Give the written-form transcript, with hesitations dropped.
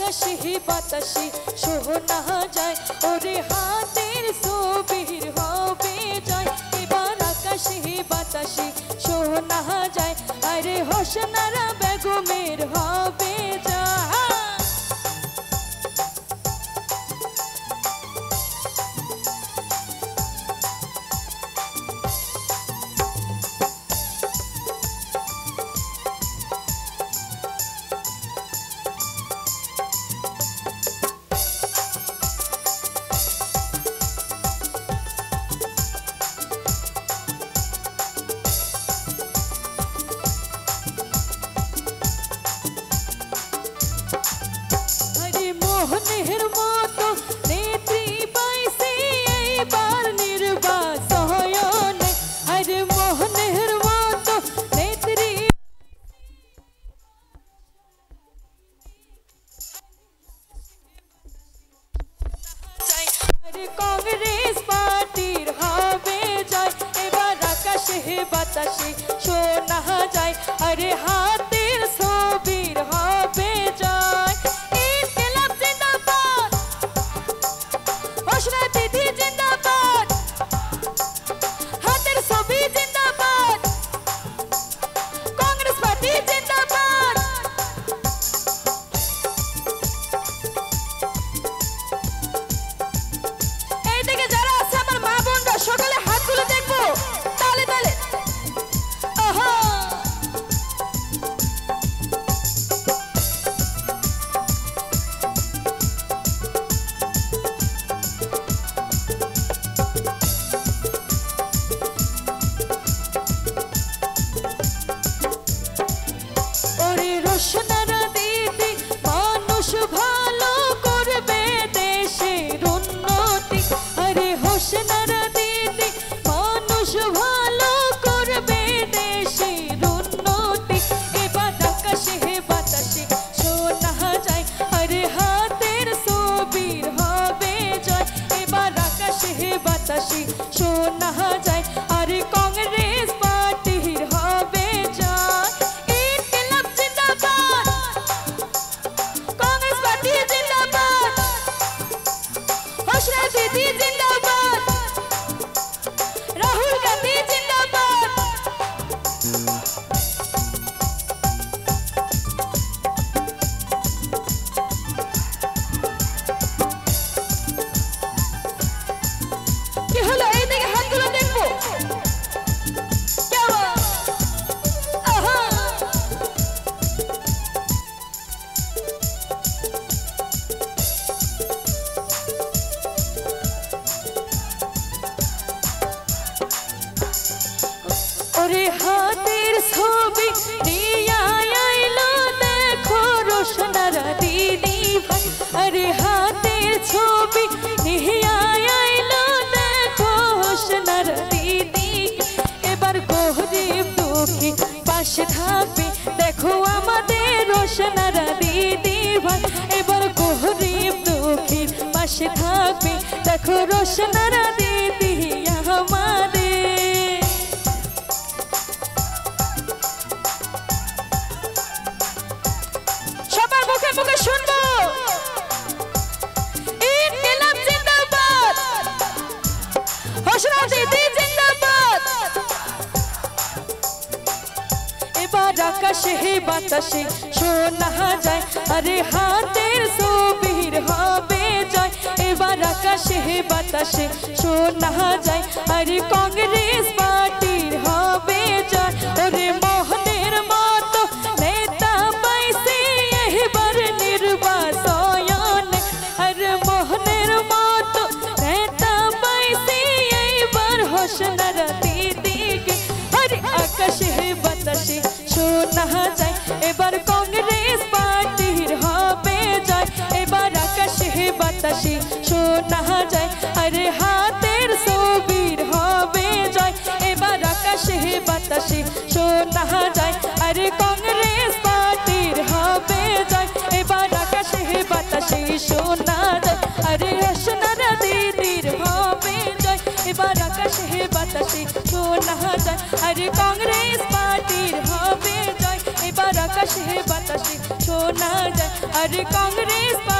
আকাশে বাতাসে শোনা যায় ওরে হাতের ছবির হবে জয় এবার আকাশে বাতাসে শোনা যায় আরে হোসনারা বেগমের হবে জয় মোহনের মতো নেত্রী পাইছি এইবার নির্বাচনে আরে মোহনের মতো নেত্রী আরে কংগ্রেস পার্টির হবে জয় এবার আকাশে বাতাসে শোনা যায় আরে হাতের ছবির হবে জয় दीदी जिंदाबाद हाथेर छवि जिंदाबाद कांग्रेस पार्टी जिंदाबाद এই দিকে যারা আছে আমার মা বোনরা সকালে হাতগুলো দেখবো তালে তালে ওহো সোনারা দিদি মানুষ ভালো করবে দেশের উন্নতি আরে হোসনারা দিদি মানুষ ভালো করবে দেশের উন্নতি এবার আকাশে বাতাসে শোনা যায় আরে হাতের ছবির হবে জয় এবার আকাশে বাতাসে শোনা যায় আরে কংগ্রেস পার্টির হবে জয় दीदी जिंदाबाद राहुल गांधी जिंदाबाद কি হলো এই দিকে হাতগুলো দেখবো কেমন আহা ওরে হাতের ছবি নিয়ে আইলো দেখো রোশনারা দিদি ভাই আরে হাতের ছবি নিয়ে আইলো দেখো রোশনারা দিদি এবার গরিব দুঃখী পাশে থাকবে দেখো আমাদের রোশনারা দিদি ভাই এবার গরিব দুঃখীর পাশে থাকবে দেখো রোশনারা দিদি আমাদের সবার মুখে মুখে শুনবো ইনকিলাব জিন্দাবাদ হোসনা দিদি জিন্দাবাদ এবার আকাশে বাতাসে শোনা যায় আরে হাতের ছবির হবে জয় এবার আকাশে বাতাসে শোনা যায় আরে কংগ্রেস পার্টির হবে জয় ওরে মোহনের মতো নেতা পাইছি এবার নির্বাচনে আরে মোহনের মতো নেতা পাইছি এইবার হোসনারা দিদিকে আরে আকাশে বাতাসে শোনা যায় এবার কংগ্রেস পার্টির হবে জয় এবার আকাশে বাতাসে শোনা যায় আরে হাতের ছবির হবে জয় এবার আকাশে বাতাসে শোনা যায় আরে কংগ্রেস পার্টির হবে জয় এবার আকাশে বাতাসে শোনা যায় আরে হোসনারা দিদির হবে জয় এবার আকাশে বাতাসে শোনা যায় আরে কংগ্রেস পার্টির হবে জয় এবার আকাশে বাতাসে শোনা যায় अरे कांग्रेस